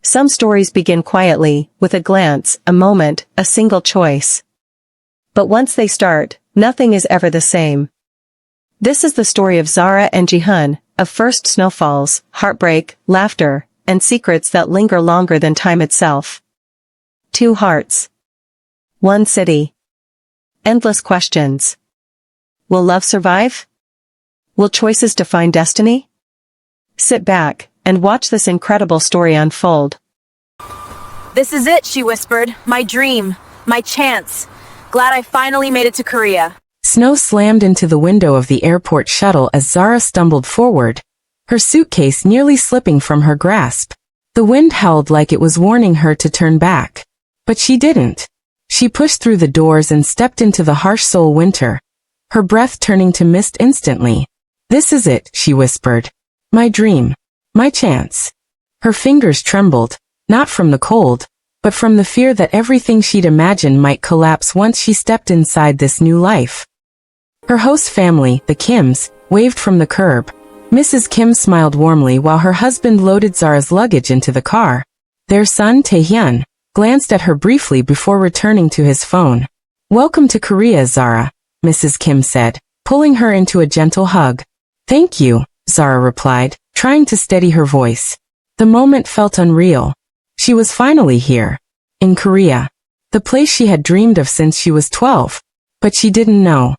Some stories begin quietly, with a glance, a moment, a single choice. But once they start, nothing is ever the same. This is the story of Zara and Jihoon, of first snowfalls, heartbreak, laughter, and secrets that linger longer than time itself. 2 hearts. 1 city. Endless questions. Will love survive? Will choices define destiny? Sit back and watch this incredible story unfold. This is it, she whispered. My dream. My chance. Glad I finally made it to Korea. Snow slammed into the window of the airport shuttle as Zara stumbled forward, her suitcase nearly slipping from her grasp. The wind howled like it was warning her to turn back. But she didn't. She pushed through the doors and stepped into the harsh Seoul winter, her breath turning to mist instantly. This is it, she whispered. My dream. My chance. Her fingers trembled, not from the cold, but from the fear that everything she'd imagined might collapse once she stepped inside this new life. Her host family, the Kims, waved from the curb. Mrs. Kim smiled warmly while her husband loaded Zara's luggage into the car. Their son, Taehyun, glanced at her briefly before returning to his phone. Welcome to Korea, Zara, Mrs. Kim said, pulling her into a gentle hug. Thank you, Zara replied, trying to steady her voice. The moment felt unreal. She was finally here. In Korea. The place she had dreamed of since she was 12. But she didn't know.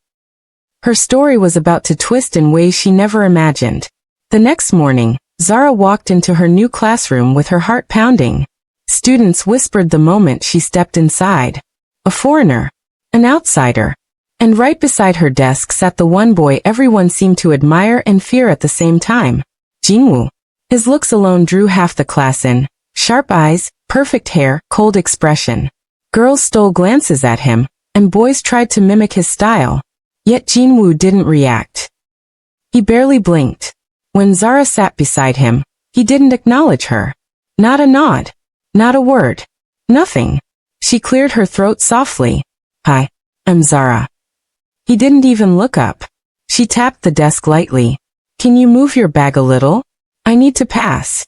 Her story was about to twist in ways she never imagined. The next morning, Zara walked into her new classroom with her heart pounding. Students whispered the moment she stepped inside. A foreigner. An outsider. And right beside her desk sat the one boy everyone seemed to admire and fear at the same time. Jingwoo. His looks alone drew half the class in. Sharp eyes, perfect hair, cold expression. Girls stole glances at him, and boys tried to mimic his style. Yet Jingwoo didn't react. He barely blinked. When Zara sat beside him, he didn't acknowledge her. Not a nod. Not a word. Nothing. She cleared her throat softly. Hi, I'm Zara. He didn't even look up. She tapped the desk lightly. Can you move your bag a little? I need to pass.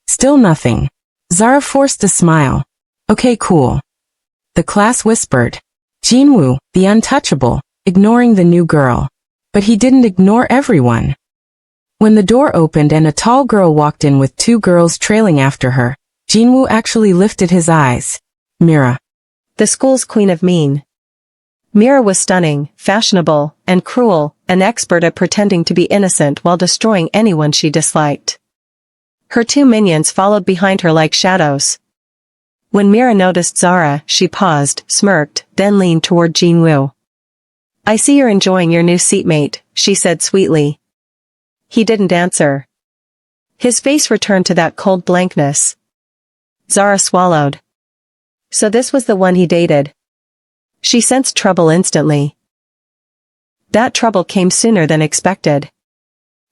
Still nothing. Zara forced a smile. Okay, cool. The class whispered. Jingwoo, the untouchable, ignoring the new girl. But he didn't ignore everyone. When the door opened and a tall girl walked in with 2 girls trailing after her, Jingwoo actually lifted his eyes. Mira. The school's queen of mean. Mira was stunning, fashionable, and cruel, an expert at pretending to be innocent while destroying anyone she disliked. Her 2 minions followed behind her like shadows. When Mira noticed Zara, she paused, smirked, then leaned toward Jingwoo. I see you're enjoying your new seatmate, she said sweetly. He didn't answer. His face returned to that cold blankness. Zara swallowed. So this was the one he dated. She sensed trouble instantly. That trouble came sooner than expected.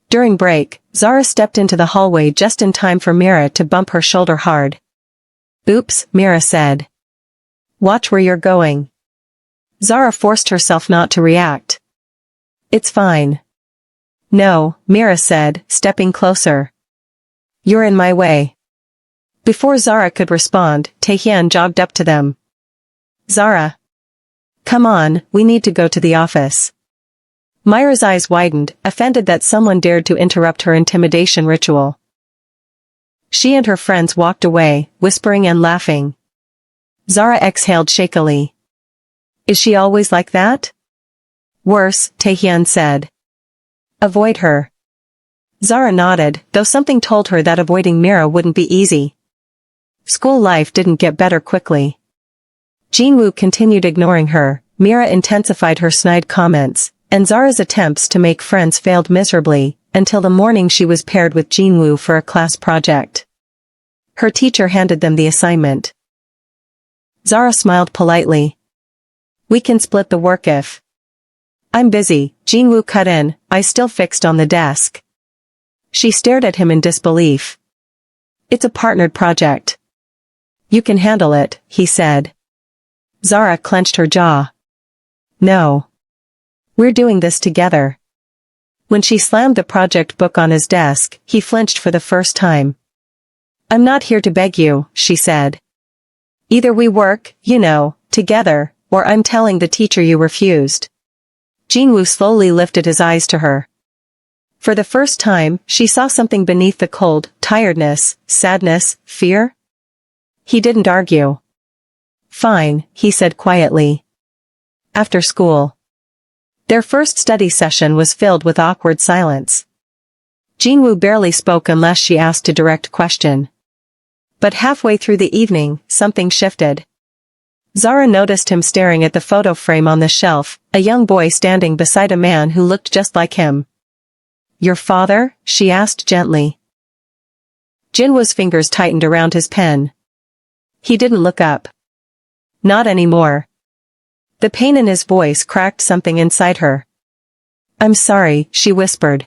During break, Zara stepped into the hallway just in time for Mira to bump her shoulder hard. Oops, Mira said. Watch where you're going. Zara forced herself not to react. It's fine. No, Mira said, stepping closer. You're in my way. Before Zara could respond, Taehyun jogged up to them. Zara. Come on, we need to go to the office. Mira's eyes widened, offended that someone dared to interrupt her intimidation ritual. She and her friends walked away, whispering and laughing. Zara exhaled shakily. Is she always like that? Worse, Taehyun said. Avoid her. Zara nodded, though something told her that avoiding Mira wouldn't be easy. School life didn't get better quickly. Jingwoo continued ignoring her, Mira intensified her snide comments, and Zara's attempts to make friends failed miserably, until the morning she was paired with Jingwoo for a class project. Her teacher handed them the assignment. Zara smiled politely. We can split the work if. I'm busy, Jingwoo cut in, eyes still fixed on the desk. She stared at him in disbelief. It's a partnered project. You can handle it, he said. Zara clenched her jaw. No. We're doing this together. When she slammed the project book on his desk, he flinched for the first time. I'm not here to beg you, she said. Either we work, together, or I'm telling the teacher you refused. Jinwoo slowly lifted his eyes to her. For the first time, she saw something beneath the cold, tiredness, sadness, fear. He didn't argue. Fine, he said quietly. After school. Their first study session was filled with awkward silence. Jinwoo barely spoke unless she asked a direct question. But halfway through the evening, something shifted. Zara noticed him staring at the photo frame on the shelf, a young boy standing beside a man who looked just like him. Your father? She asked gently. Jinwoo's fingers tightened around his pen. He didn't look up. Not anymore. The pain in his voice cracked something inside her. I'm sorry, she whispered.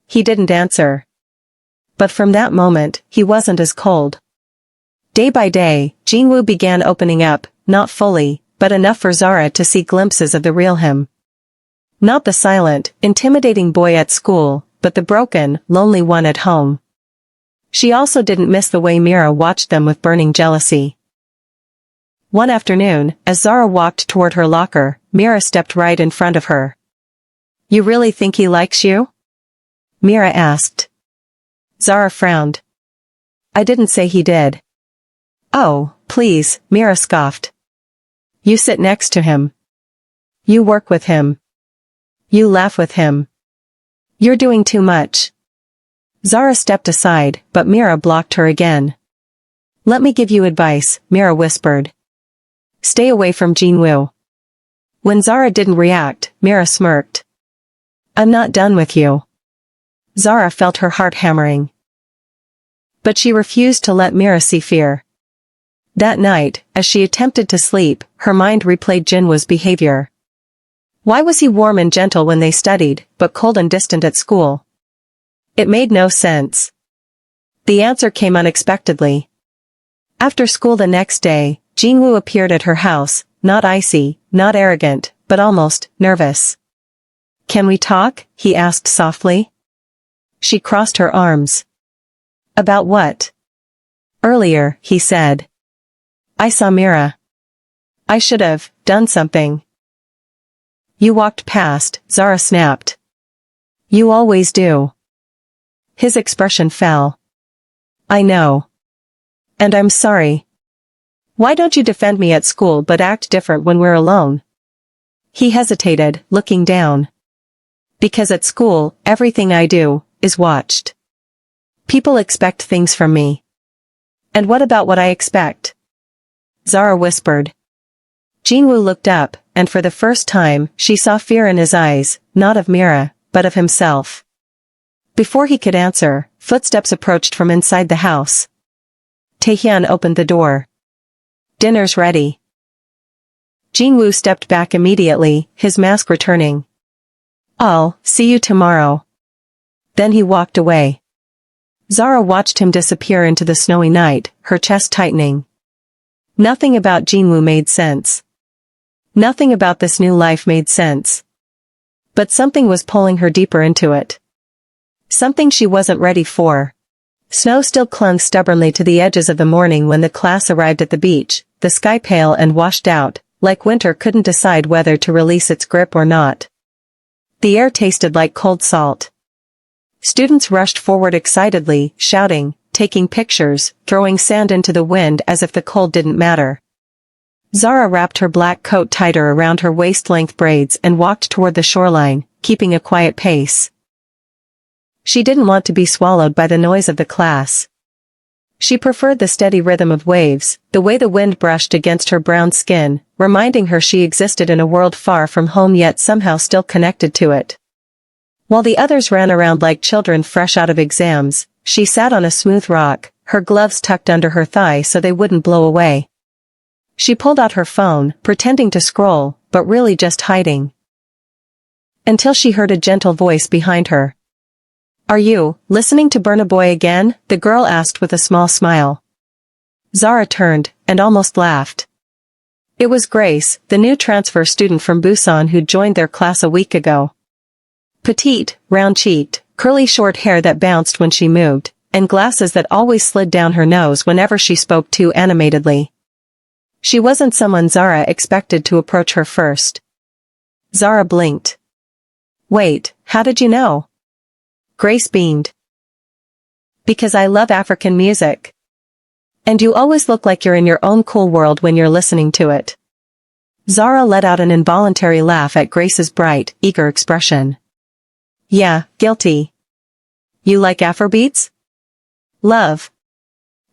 He didn't answer. But from that moment, he wasn't as cold. Day by day, Jinwoo began opening up, not fully, but enough for Zara to see glimpses of the real him. Not the silent, intimidating boy at school, but the broken, lonely one at home. She also didn't miss the way Mira watched them with burning jealousy. One afternoon, as Zara walked toward her locker, Mira stepped right in front of her. You really think he likes you? Mira asked. Zara frowned. I didn't say he did. Oh, please, Mira scoffed. You sit next to him. You work with him. You laugh with him. You're doing too much. Zara stepped aside, but Mira blocked her again. Let me give you advice, Mira whispered. Stay away from Jinwoo. When Zara didn't react, Mira smirked. I'm not done with you. Zara felt her heart hammering. But she refused to let Mira see fear. That night, as she attempted to sleep, her mind replayed Jinwoo's behavior. Why was he warm and gentle when they studied, but cold and distant at school? It made no sense. The answer came unexpectedly. After school the next day, Jinwoo appeared at her house, not icy, not arrogant, but almost nervous. Can we talk? He asked softly. She crossed her arms. About what? Earlier, he said. I saw Mira. I should have done something. You walked past, Zara snapped. You always do. His expression fell. I know. And I'm sorry. Why don't you defend me at school but act different when we're alone? He hesitated, looking down. Because at school, everything I do is watched. People expect things from me. And what about what I expect? Zara whispered. Jinwoo looked up, and for the first time, she saw fear in his eyes, not of Mira, but of himself. Before he could answer, footsteps approached from inside the house. Taehyun opened the door. Dinner's ready. Jinwoo stepped back immediately, his mask returning. I'll see you tomorrow. Then he walked away. Zara watched him disappear into the snowy night, her chest tightening. Nothing about Jinwoo made sense. Nothing about this new life made sense. But something was pulling her deeper into it. Something she wasn't ready for. Snow still clung stubbornly to the edges of the morning when the class arrived at the beach, the sky pale and washed out, like winter couldn't decide whether to release its grip or not. The air tasted like cold salt. Students rushed forward excitedly, shouting, taking pictures, throwing sand into the wind as if the cold didn't matter. Zara wrapped her black coat tighter around her waist-length braids and walked toward the shoreline, keeping a quiet pace. She didn't want to be swallowed by the noise of the class. She preferred the steady rhythm of waves, the way the wind brushed against her brown skin, reminding her she existed in a world far from home yet somehow still connected to it. While the others ran around like children fresh out of exams, she sat on a smooth rock, her gloves tucked under her thigh so they wouldn't blow away. She pulled out her phone, pretending to scroll, but really just hiding. Until she heard a gentle voice behind her. Are you listening to Burna Boy again? The girl asked with a small smile. Zara turned, and almost laughed. It was Grace, the new transfer student from Busan who'd joined their class a week ago. Petite, round-cheeked, curly short hair that bounced when she moved, and glasses that always slid down her nose whenever she spoke too animatedly. She wasn't someone Zara expected to approach her first. Zara blinked. Wait, how did you know? Grace beamed. Because I love African music. And you always look like you're in your own cool world when you're listening to it. Zara let out an involuntary laugh at Grace's bright, eager expression. Yeah, guilty. You like Afrobeats? Love.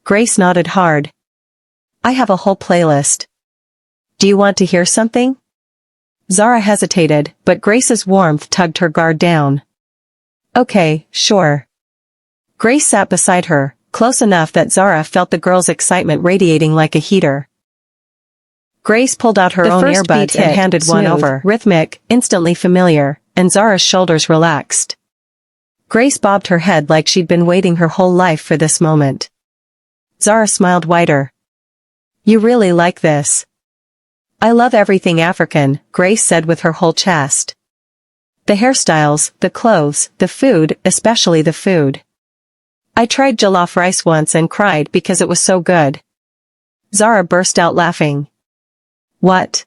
Grace nodded hard. I have a whole playlist. Do you want to hear something? Zara hesitated, but Grace's warmth tugged her guard down. Okay, sure. Grace sat beside her, close enough that Zara felt the girl's excitement radiating like a heater. Grace pulled out her own earbuds and handed one over, rhythmic, instantly familiar, and Zara's shoulders relaxed. Grace bobbed her head like she'd been waiting her whole life for this moment. Zara smiled wider. You really like this. I love everything African, Grace said with her whole chest. The hairstyles, the clothes, the food, especially the food. I tried jollof rice once and cried because it was so good. Zara burst out laughing. What?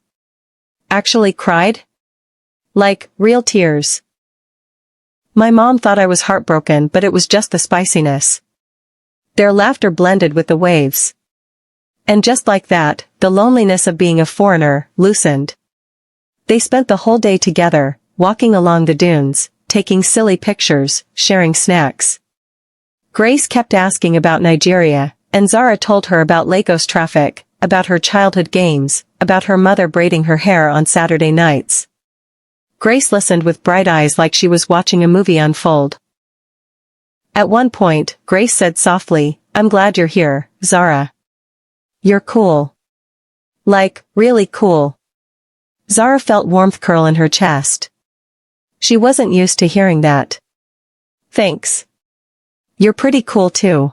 Actually cried? Like, real tears. My mom thought I was heartbroken, but it was just the spiciness. Their laughter blended with the waves. And just like that, the loneliness of being a foreigner loosened. They spent the whole day together, walking along the dunes, taking silly pictures, sharing snacks. Grace kept asking about Nigeria, and Zara told her about Lagos traffic, about her childhood games, about her mother braiding her hair on Saturday nights. Grace listened with bright eyes like she was watching a movie unfold. At one point, Grace said softly, I'm glad you're here, Zara. You're cool. Like, really cool. Zara felt warmth curl in her chest. She wasn't used to hearing that. Thanks. You're pretty cool too.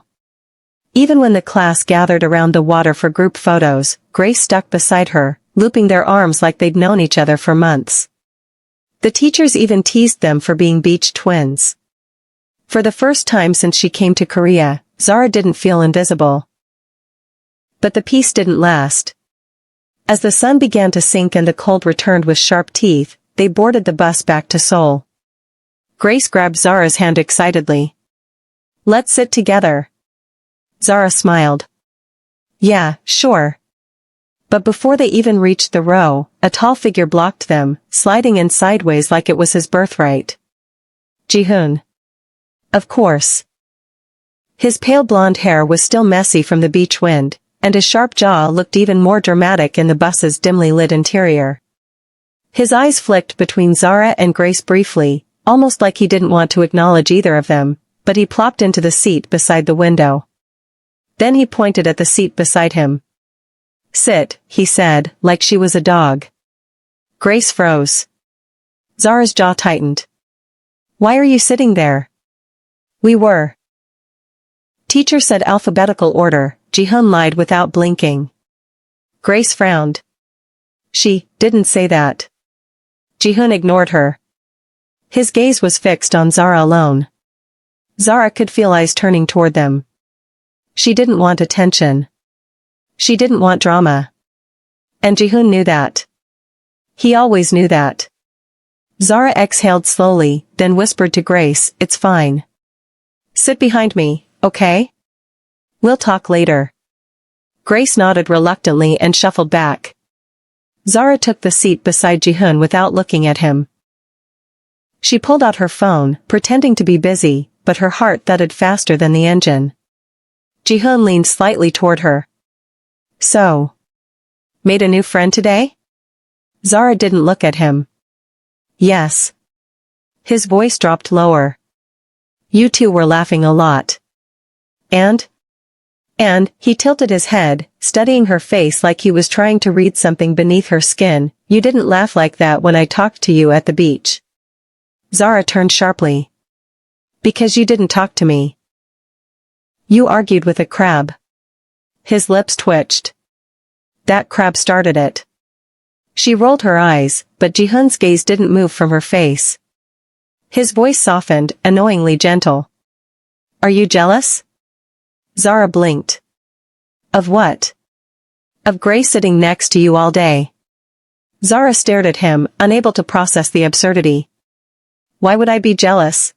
Even when the class gathered around the water for group photos, Grace stuck beside her, looping their arms like they'd known each other for months. The teachers even teased them for being beach twins. For the first time since she came to Korea, Zara didn't feel invisible. But the peace didn't last. As the sun began to sink and the cold returned with sharp teeth, they boarded the bus back to Seoul. Grace grabbed Zara's hand excitedly. Let's sit together. Zara smiled. Yeah, sure. But before they even reached the row, a tall figure blocked them, sliding in sideways like it was his birthright. Jihoon. Of course. His pale blonde hair was still messy from the beach wind, and his sharp jaw looked even more dramatic in the bus's dimly lit interior. His eyes flicked between Zara and Grace briefly, almost like he didn't want to acknowledge either of them, but he plopped into the seat beside the window. Then he pointed at the seat beside him. Sit, he said, like she was a dog. Grace froze. Zara's jaw tightened. Why are you sitting there? We were. Teacher said alphabetical order, Jihoon lied without blinking. Grace frowned. She didn't say that. Jihoon ignored her. His gaze was fixed on Zara alone. Zara could feel eyes turning toward them. She didn't want attention. She didn't want drama. And Jihoon knew that. He always knew that. Zara exhaled slowly, then whispered to Grace, it's fine. Sit behind me, okay? We'll talk later. Grace nodded reluctantly and shuffled back. Zara took the seat beside Jihoon without looking at him. She pulled out her phone, pretending to be busy, but her heart thudded faster than the engine. Jihoon leaned slightly toward her. So. Made a new friend today? Zara didn't look at him. Yes. His voice dropped lower. You two were laughing a lot. And he tilted his head, studying her face like he was trying to read something beneath her skin. You didn't laugh like that when I talked to you at the beach. Zara turned sharply. Because you didn't talk to me. You argued with a crab. His lips twitched. That crab started it. She rolled her eyes, but Jihoon's gaze didn't move from her face. His voice softened, annoyingly gentle. Are you jealous? Zara blinked. Of what? Of Grace sitting next to you all day. Zara stared at him, unable to process the absurdity. Why would I be jealous?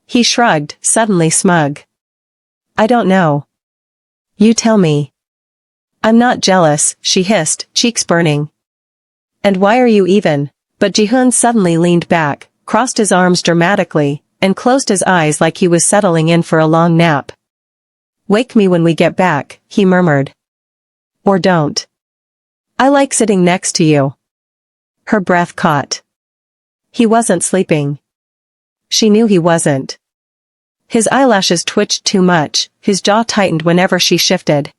He shrugged, suddenly smug. I don't know. You tell me. I'm not jealous, she hissed, cheeks burning. And why are you even? But Jihoon suddenly leaned back, crossed his arms dramatically, and closed his eyes like he was settling in for a long nap. Wake me when we get back, he murmured. Or don't. I like sitting next to you. Her breath caught. He wasn't sleeping. She knew he wasn't. His eyelashes twitched too much, his jaw tightened whenever she shifted.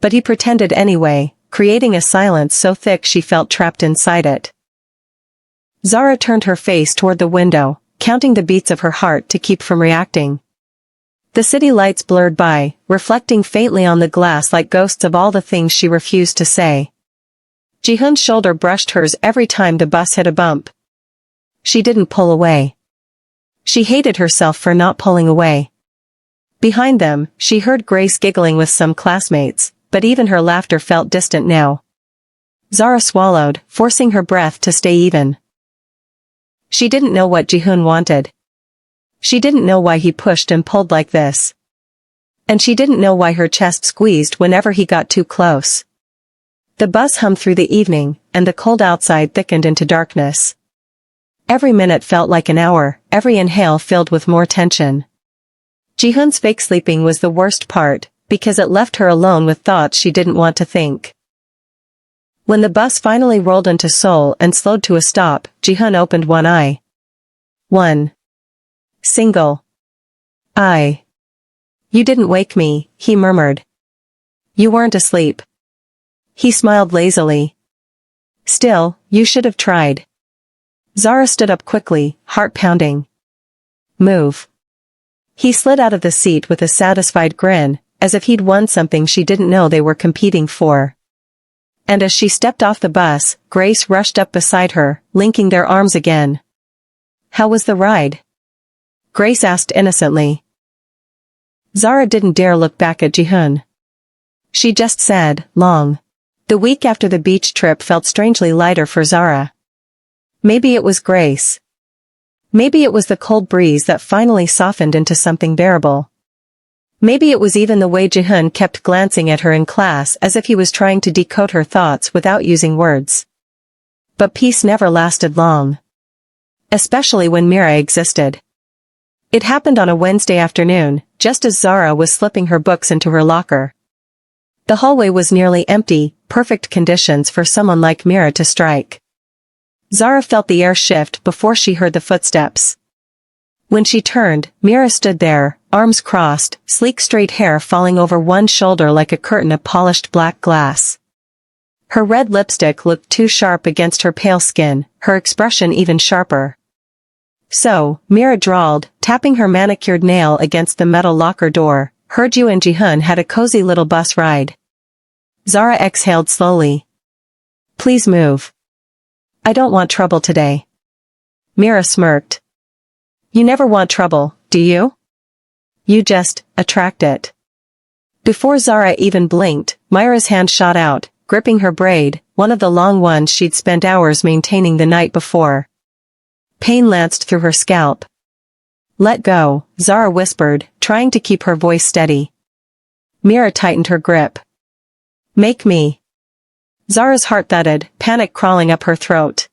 But he pretended anyway, creating a silence so thick she felt trapped inside it. Zara turned her face toward the window, counting the beats of her heart to keep from reacting. The city lights blurred by, reflecting faintly on the glass like ghosts of all the things she refused to say. Jihoon's shoulder brushed hers every time the bus hit a bump. She didn't pull away. She hated herself for not pulling away. Behind them, she heard Grace giggling with some classmates, but even her laughter felt distant now. Zara swallowed, forcing her breath to stay even. She didn't know what Jihoon wanted. She didn't know why he pushed and pulled like this. And she didn't know why her chest squeezed whenever he got too close. The bus hummed through the evening, and the cold outside thickened into darkness. Every minute felt like an hour, every inhale filled with more tension. Jihoon's fake sleeping was the worst part, because it left her alone with thoughts she didn't want to think. When the bus finally rolled into Seoul and slowed to a stop, Jihoon opened one eye. One single eye. You didn't wake me, he murmured. You weren't asleep. He smiled lazily. Still, you should have tried. Zara stood up quickly, heart pounding. Move. He slid out of the seat with a satisfied grin, as if he'd won something she didn't know they were competing for. And as she stepped off the bus, Grace rushed up beside her, linking their arms again. How was the ride? Grace asked innocently. Zara didn't dare look back at Jihoon. She just said, long. The week after the beach trip felt strangely lighter for Zara. Maybe it was Grace. Maybe it was the cold breeze that finally softened into something bearable. Maybe it was even the way Jihoon kept glancing at her in class as if he was trying to decode her thoughts without using words. But peace never lasted long. Especially when Mira existed. It happened on a Wednesday afternoon, just as Zara was slipping her books into her locker. The hallway was nearly empty, perfect conditions for someone like Mira to strike. Zara felt the air shift before she heard the footsteps. When she turned, Mira stood there, arms crossed, sleek straight hair falling over one shoulder like a curtain of polished black glass. Her red lipstick looked too sharp against her pale skin, her expression even sharper. So, Mira drawled, tapping her manicured nail against the metal locker door, heard you and Jihoon had a cozy little bus ride. Zara exhaled slowly. Please move. I don't want trouble today. Mira smirked. You never want trouble, do you? You just attract it. Before Zara even blinked, Myra's hand shot out, gripping her braid, one of the long ones she'd spent hours maintaining the night before. Pain lanced through her scalp. Let go, Zara whispered, trying to keep her voice steady. Mira tightened her grip. Make me. Zara's heart thudded, panic crawling up her throat.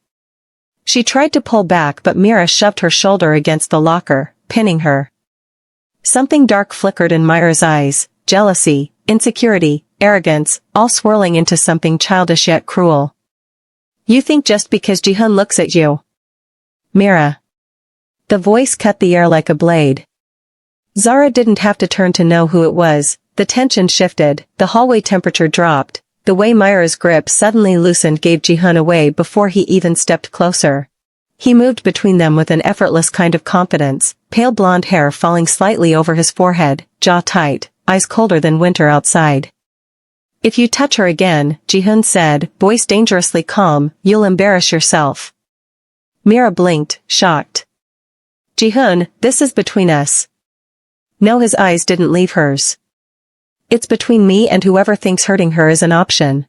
She tried to pull back but Mira shoved her shoulder against the locker, pinning her. Something dark flickered in Myra's eyes, jealousy, insecurity, arrogance, all swirling into something childish yet cruel. You think just because Jihoon looks at you? Mira. The voice cut the air like a blade. Zara didn't have to turn to know who it was, the tension shifted, the hallway temperature dropped, the way Myra's grip suddenly loosened gave Jihoon away before he even stepped closer. He moved between them with an effortless kind of confidence, pale blonde hair falling slightly over his forehead, jaw tight, eyes colder than winter outside. If you touch her again, Jihoon said, voice dangerously calm, you'll embarrass yourself. Mira blinked, shocked. Jihoon, this is between us. No, his eyes didn't leave hers. It's between me and whoever thinks hurting her is an option.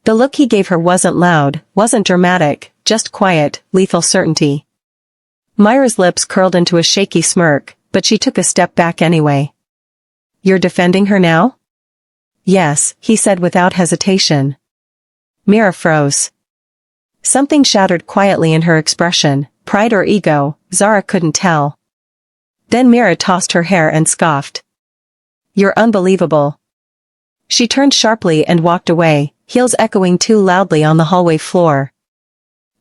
The look he gave her wasn't loud, wasn't dramatic, just quiet, lethal certainty. Myra's lips curled into a shaky smirk, but she took a step back anyway. You're defending her now? Yes, he said without hesitation. Mira froze. Something shattered quietly in her expression, pride or ego, Zara couldn't tell. Then Mira tossed her hair and scoffed. You're unbelievable. She turned sharply and walked away, heels echoing too loudly on the hallway floor.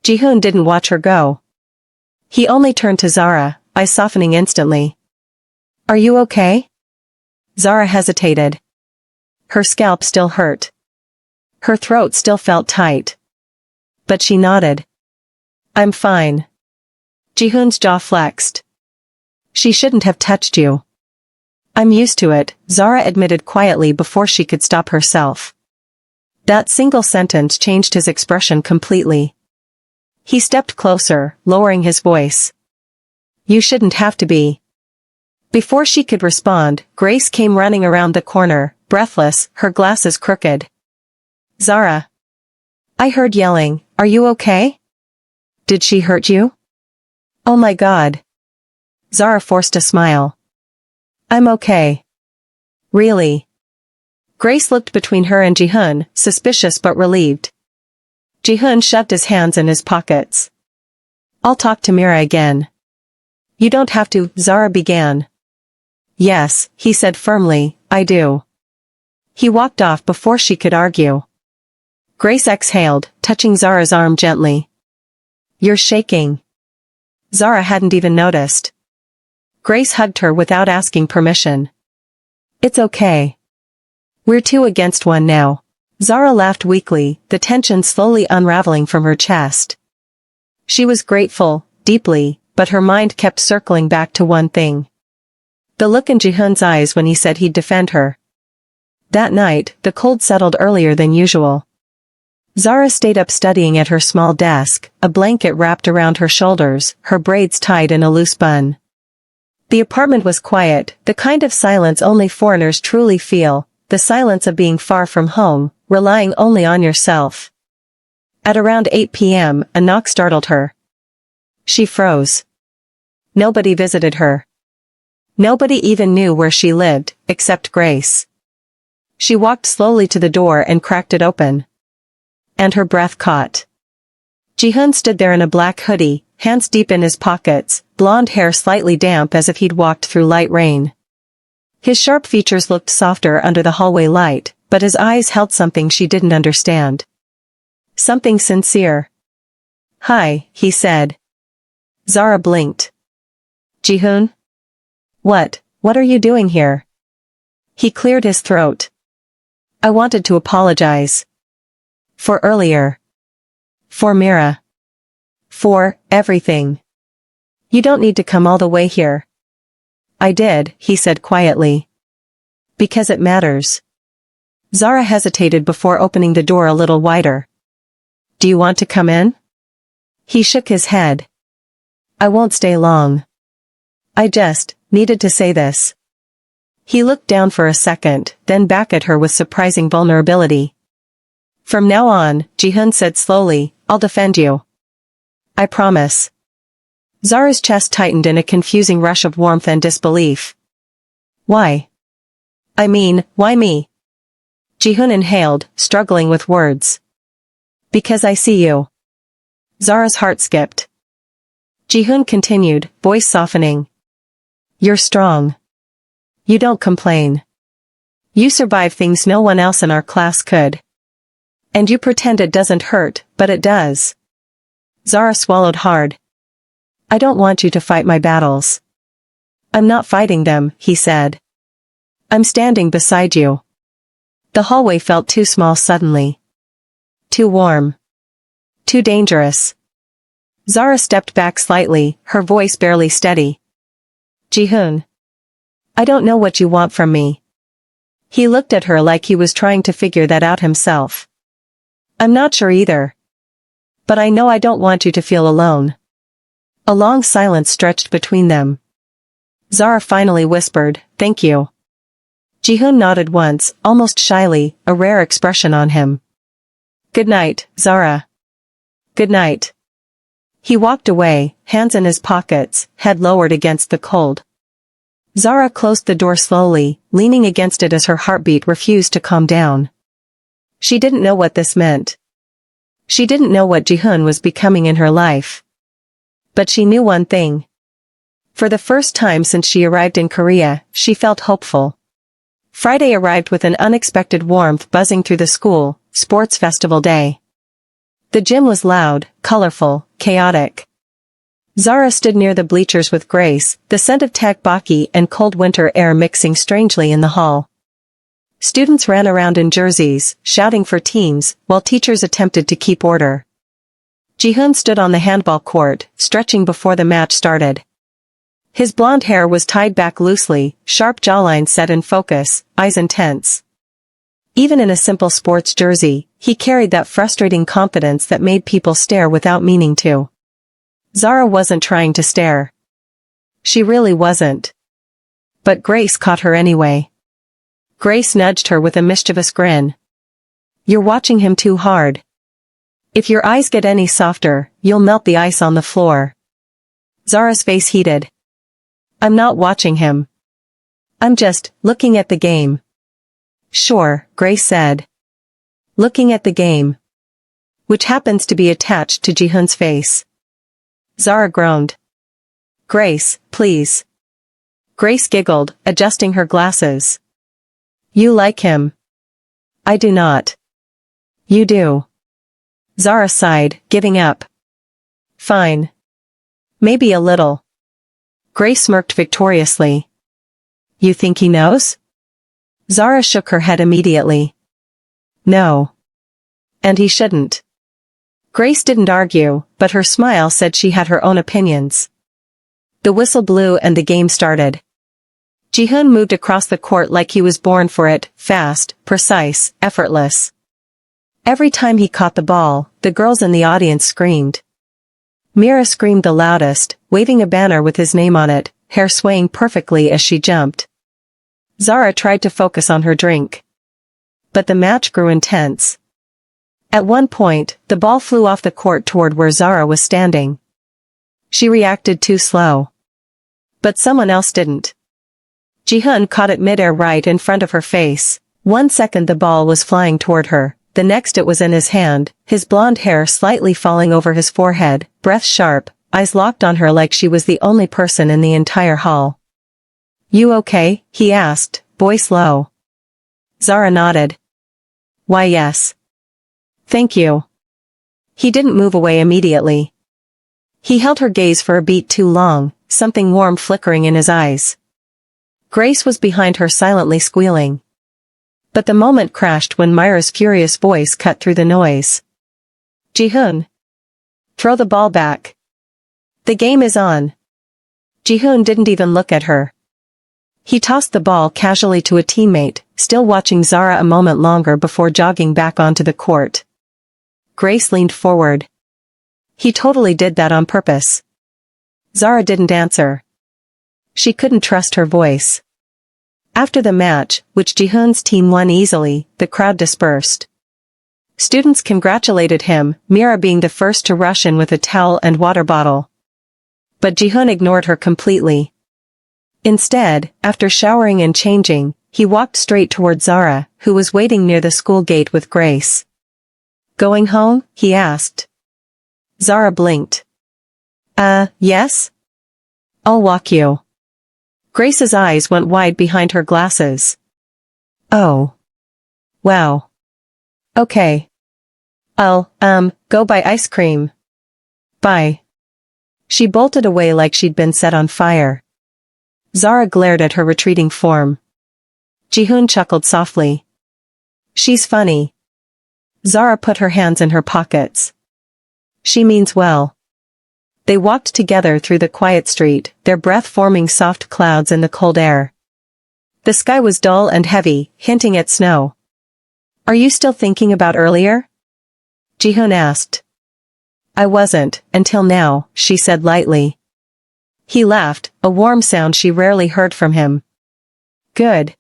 Jihoon didn't watch her go. He only turned to Zara, eyes softening instantly. Are you okay? Zara hesitated. Her scalp still hurt. Her throat still felt tight. But she nodded. I'm fine. Jihoon's jaw flexed. She shouldn't have touched you. I'm used to it, Zara admitted quietly before she could stop herself. That single sentence changed his expression completely. He stepped closer, lowering his voice. You shouldn't have to be. Before she could respond, Grace came running around the corner, breathless, her glasses crooked. Zara. I heard yelling, are you okay? Did she hurt you? Oh my God. Zara forced a smile. I'm okay. Really? Grace looked between her and Jihoon, suspicious but relieved. Jihoon shoved his hands in his pockets. I'll talk to Mira again. You don't have to, Zara began. Yes, he said firmly, I do. He walked off before she could argue. Grace exhaled, touching Zara's arm gently. You're shaking. Zara hadn't even noticed. Grace hugged her without asking permission. It's okay. We're 2 against 1 now. Zara laughed weakly, the tension slowly unraveling from her chest. She was grateful, deeply, but her mind kept circling back to one thing. The look in Jihoon's eyes when he said he'd defend her. That night, the cold settled earlier than usual. Zara stayed up studying at her small desk, a blanket wrapped around her shoulders, her braids tied in a loose bun. The apartment was quiet, the kind of silence only foreigners truly feel, the silence of being far from home, relying only on yourself. At around 8 p.m., a knock startled her. She froze. Nobody visited her. Nobody even knew where she lived, except Grace. She walked slowly to the door and cracked it open. And her breath caught. Jihoon stood there in a black hoodie, hands deep in his pockets, blonde hair slightly damp as if he'd walked through light rain. His sharp features looked softer under the hallway light, but his eyes held something she didn't understand. Something sincere. Hi, he said. Zara blinked. Jihoon? What are you doing here? He cleared his throat. I wanted to apologize. For earlier. For Mira. For everything. You don't need to come all the way here. I did, he said quietly. Because it matters. Zara hesitated before opening the door a little wider. Do you want to come in? He shook his head. I won't stay long. I just needed to say this. He looked down for a second, then back at her with surprising vulnerability. From now on, Jihoon said slowly, I'll defend you. I promise. Zara's chest tightened in a confusing rush of warmth and disbelief. Why? I mean, why me? Jihoon inhaled, struggling with words. Because I see you. Zara's heart skipped. Jihoon continued, voice softening. You're strong. You don't complain. You survive things no one else in our class could. And you pretend it doesn't hurt, but it does. Zara swallowed hard. I don't want you to fight my battles. I'm not fighting them, he said. I'm standing beside you. The hallway felt too small suddenly. Too warm. Too dangerous. Zara stepped back slightly, her voice barely steady. Jihoon. I don't know what you want from me. He looked at her like he was trying to figure that out himself. I'm not sure either. But I know I don't want you to feel alone. A long silence stretched between them. Zara finally whispered, thank you. Jihoon nodded once, almost shyly, a rare expression on him. Good night, Zara. Good night. He walked away, hands in his pockets, head lowered against the cold. Zara closed the door slowly, leaning against it as her heartbeat refused to calm down. She didn't know what this meant. She didn't know what Jihoon was becoming in her life. But she knew one thing. For the first time since she arrived in Korea, she felt hopeful. Friday arrived with an unexpected warmth buzzing through the school, sports festival day. The gym was loud, colorful, chaotic. Zara stood near the bleachers with Grace, the scent of tteokbokki and cold winter air mixing strangely in the hall. Students ran around in jerseys, shouting for teams, while teachers attempted to keep order. Jihoon stood on the handball court, stretching before the match started. His blonde hair was tied back loosely, sharp jawline set in focus, eyes intense. Even in a simple sports jersey, he carried that frustrating confidence that made people stare without meaning to. Zara wasn't trying to stare. She really wasn't. But Grace caught her anyway. Grace nudged her with a mischievous grin. You're watching him too hard. If your eyes get any softer, you'll melt the ice on the floor. Zara's face heated. I'm not watching him. I'm just looking at the game. Sure, Grace said. Looking at the game. Which happens to be attached to Jihoon's face. Zara groaned. Grace, please. Grace giggled, adjusting her glasses. You like him. I do not. You do. Zara sighed, giving up. Fine. Maybe a little. Grace smirked victoriously. You think he knows? Zara shook her head immediately. No. And he shouldn't. Grace didn't argue, but her smile said she had her own opinions. The whistle blew and the game started. Jihoon moved across the court like he was born for it, fast, precise, effortless. Every time he caught the ball, the girls in the audience screamed. Mira screamed the loudest, waving a banner with his name on it, hair swaying perfectly as she jumped. Zara tried to focus on her drink. But the match grew intense. At one point, the ball flew off the court toward where Zara was standing. She reacted too slow. But someone else didn't. Jihoon caught it midair right in front of her face. 1 second the ball was flying toward her, the next it was in his hand, his blonde hair slightly falling over his forehead, breath sharp, eyes locked on her like she was the only person in the entire hall. You okay? He asked, voice low. Zara nodded. Why yes. Thank you. He didn't move away immediately. He held her gaze for a beat too long, something warm flickering in his eyes. Grace was behind her silently squealing. But the moment crashed when Myra's furious voice cut through the noise. Jihoon. Throw the ball back. The game is on. Jihoon didn't even look at her. He tossed the ball casually to a teammate, still watching Zara a moment longer before jogging back onto the court. Grace leaned forward. He totally did that on purpose. Zara didn't answer. She couldn't trust her voice. After the match, which Jihoon's team won easily, the crowd dispersed. Students congratulated him, Mira being the first to rush in with a towel and water bottle. But Jihoon ignored her completely. Instead, after showering and changing, he walked straight toward Zara, who was waiting near the school gate with Grace. Going home? He asked. Zara blinked. Yes? I'll walk you. Grace's eyes went wide behind her glasses. Oh. Wow. Okay. I'll, go buy ice cream. Bye. She bolted away like she'd been set on fire. Zara glared at her retreating form. Jihoon chuckled softly. She's funny. Zara put her hands in her pockets. She means well. They walked together through the quiet street, their breath forming soft clouds in the cold air. The sky was dull and heavy, hinting at snow. Are you still thinking about earlier? Jihoon asked. I wasn't, until now, she said lightly. He laughed, a warm sound she rarely heard from him. Good.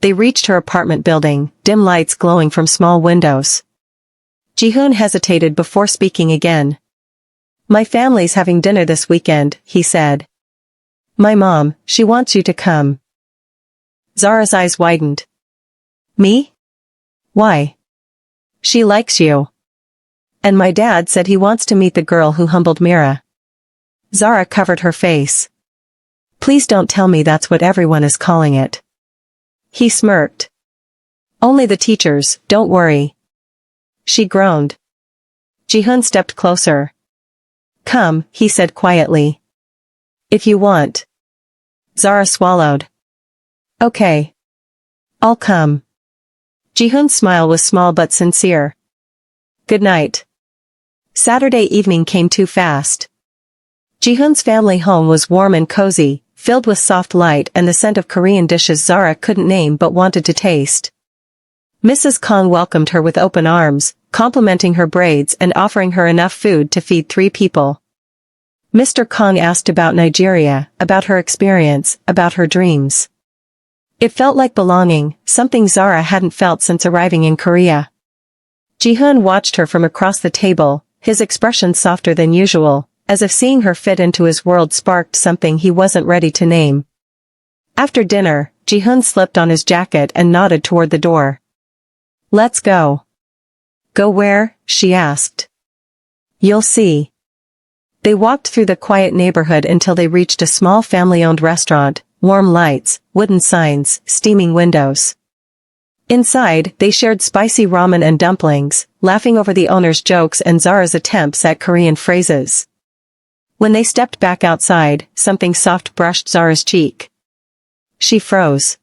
they reached her apartment building, dim lights glowing from small windows. Jihoon hesitated before speaking again. My family's having dinner this weekend, he said. My mom, she wants you to come. Zara's eyes widened. Me? Why? She likes you. And my dad said he wants to meet the girl who humbled Mira. Zara covered her face. Please don't tell me that's what everyone is calling it. He smirked. Only the teachers, don't worry. She groaned. Jihoon stepped closer. Come, he said quietly. If you want. Zara swallowed. Okay. I'll come. Jihoon's smile was small but sincere. Good night. Saturday evening came too fast. Jihoon's family home was warm and cozy, filled with soft light and the scent of Korean dishes Zara couldn't name but wanted to taste. Mrs. Kong welcomed her with open arms, complimenting her braids and offering her enough food to feed 3 people. Mr. Kong asked about Nigeria, about her experience, about her dreams. It felt like belonging, something Zara hadn't felt since arriving in Korea. Jihoon watched her from across the table, his expression softer than usual, as if seeing her fit into his world sparked something he wasn't ready to name. After dinner, Jihoon slipped on his jacket and nodded toward the door. Let's go. Go where? She asked. You'll see. They walked through the quiet neighborhood until they reached a small family-owned restaurant, warm lights, wooden signs, steaming windows. Inside, they shared spicy ramen and dumplings, laughing over the owner's jokes and Zara's attempts at Korean phrases. When they stepped back outside, something soft brushed Zara's cheek. She froze.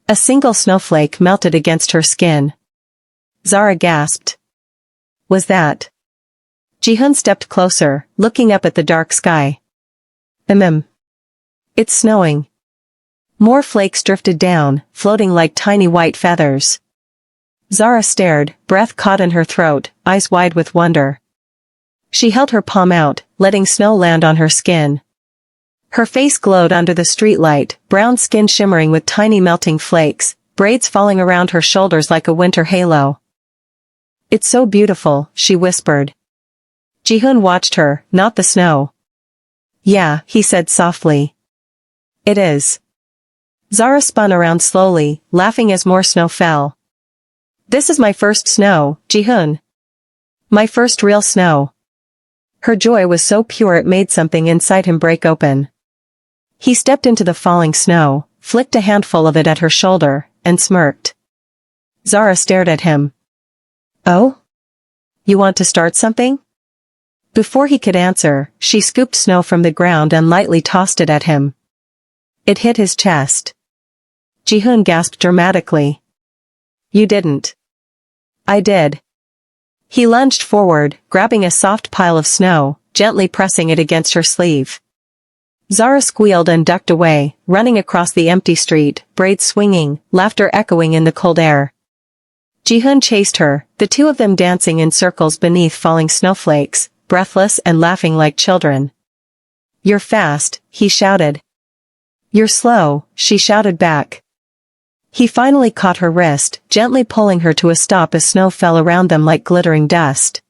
A single snowflake melted against her skin. Zara gasped. Was that? Jihoon stepped closer, looking up at the dark sky. It's snowing. More flakes drifted down, floating like tiny white feathers. Zara stared, breath caught in her throat, eyes wide with wonder. She held her palm out, letting snow land on her skin. Her face glowed under the streetlight, brown skin shimmering with tiny melting flakes, braids falling around her shoulders like a winter halo. It's so beautiful, she whispered. Jihoon watched her, not the snow. Yeah, he said softly. It is. Zara spun around slowly, laughing as more snow fell. This is my first snow, Jihoon. My first real snow. Her joy was so pure it made something inside him break open. He stepped into the falling snow, flicked a handful of it at her shoulder, and smirked. Zara stared at him. Oh? You want to start something? Before he could answer, she scooped snow from the ground and lightly tossed it at him. It hit his chest. Jihoon gasped dramatically. You didn't. I did. He lunged forward, grabbing a soft pile of snow, gently pressing it against her sleeve. Zara squealed and ducked away, running across the empty street, braids swinging, laughter echoing in the cold air. Jihoon chased her, the two of them dancing in circles beneath falling snowflakes, breathless and laughing like children. You're fast, he shouted. You're slow, she shouted back. He finally caught her wrist, gently pulling her to a stop as snow fell around them like glittering dust.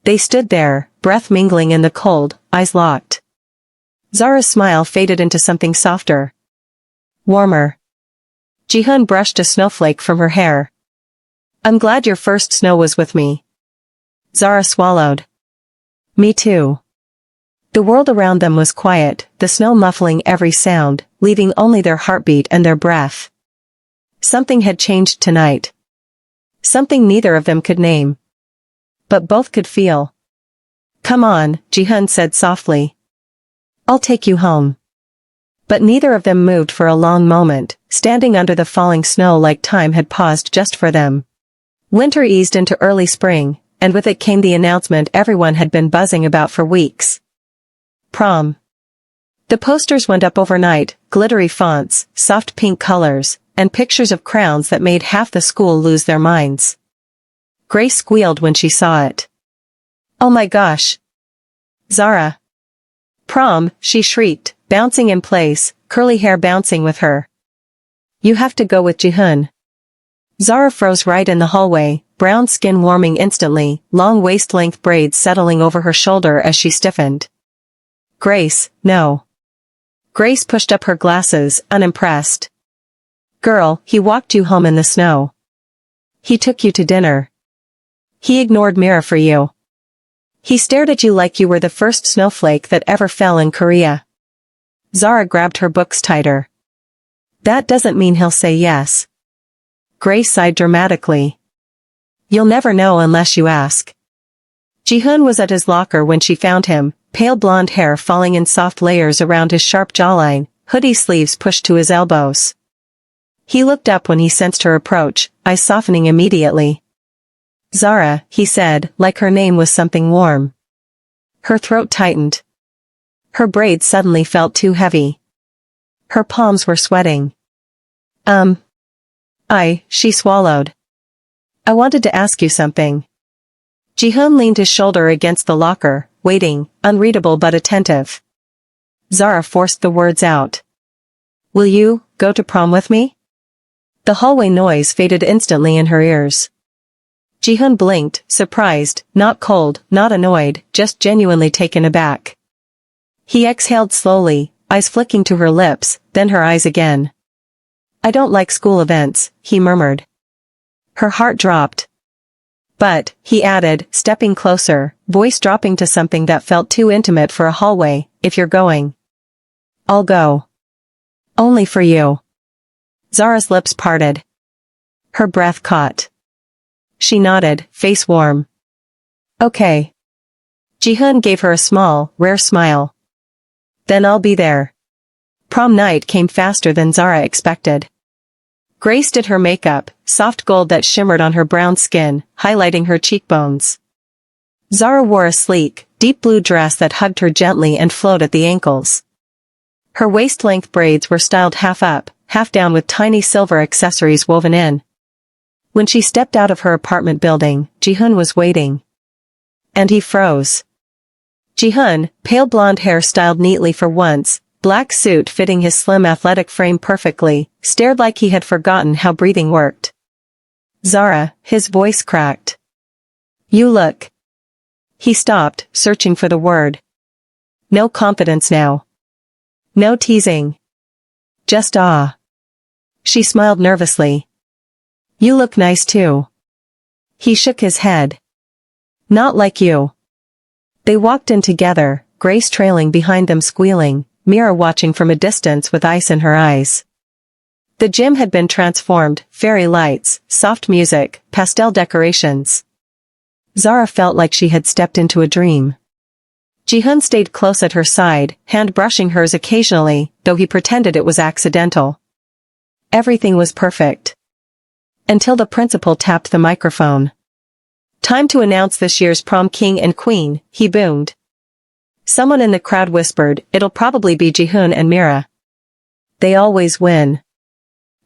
They stood there, breath mingling in the cold, eyes locked. Zara's smile faded into something softer. Warmer. Jihoon brushed a snowflake from her hair. I'm glad your first snow was with me. Zara swallowed. Me too. The world around them was quiet, the snow muffling every sound, leaving only their heartbeat and their breath. Something had changed tonight. Something neither of them could name. But both could feel. Come on, Jihoon said softly. I'll take you home. But neither of them moved for a long moment, standing under the falling snow like time had paused just for them. Winter eased into early spring, and with it came the announcement everyone had been buzzing about for weeks. Prom. The posters went up overnight, glittery fonts, soft pink colors, and pictures of crowns that made half the school lose their minds. Grace squealed when she saw it. Oh my gosh. Zara. Prom, she shrieked, bouncing in place, curly hair bouncing with her. You have to go with Jihoon. Zara froze right in the hallway, brown skin warming instantly, long waist-length braids settling over her shoulder as she stiffened. Grace, no. Grace pushed up her glasses, unimpressed. Girl, he walked you home in the snow. He took you to dinner. He ignored Mira for you. He stared at you like you were the first snowflake that ever fell in Korea. Zara grabbed her books tighter. That doesn't mean he'll say yes. Grace sighed dramatically. You'll never know unless you ask. Jihoon was at his locker when she found him, pale blonde hair falling in soft layers around his sharp jawline, hoodie sleeves pushed to his elbows. He looked up when he sensed her approach, eyes softening immediately. Zara, he said, like her name was something warm. Her throat tightened. Her braids suddenly felt too heavy. Her palms were sweating. She swallowed. I wanted to ask you something. Jihoon leaned his shoulder against the locker, waiting, unreadable but attentive. Zara forced the words out. Will you go to prom with me? The hallway noise faded instantly in her ears. Jihoon blinked, surprised, not cold, not annoyed, just genuinely taken aback. He exhaled slowly, eyes flicking to her lips, then her eyes again. I don't like school events, he murmured. Her heart dropped. But, he added, stepping closer, voice dropping to something that felt too intimate for a hallway, if you're going. I'll go. Only for you. Zara's lips parted. Her breath caught. She nodded, face warm. Okay. Jihoon gave her a small, rare smile. Then I'll be there. Prom night came faster than Zara expected. Grace did her makeup, soft gold that shimmered on her brown skin, highlighting her cheekbones. Zara wore a sleek, deep blue dress that hugged her gently and flowed at the ankles. Her waist-length braids were styled half up, half down with tiny silver accessories woven in. When she stepped out of her apartment building, Jihoon was waiting. And he froze. Jihoon, pale blonde hair styled neatly for once, black suit fitting his slim athletic frame perfectly, stared like he had forgotten how breathing worked. Zara, his voice cracked. You look. He stopped, searching for the word. No confidence now. No teasing. Just awe. She smiled nervously. You look nice too. He shook his head. Not like you. They walked in together, Grace trailing behind them squealing, Mira watching from a distance with ice in her eyes. The gym had been transformed, fairy lights, soft music, pastel decorations. Zara felt like she had stepped into a dream. Jihoon stayed close at her side, hand brushing hers occasionally, though he pretended it was accidental. Everything was perfect. Until the principal tapped the microphone. Time to announce this year's prom king and queen, he boomed. Someone in the crowd whispered, it'll probably be Jihoon and Mira. They always win.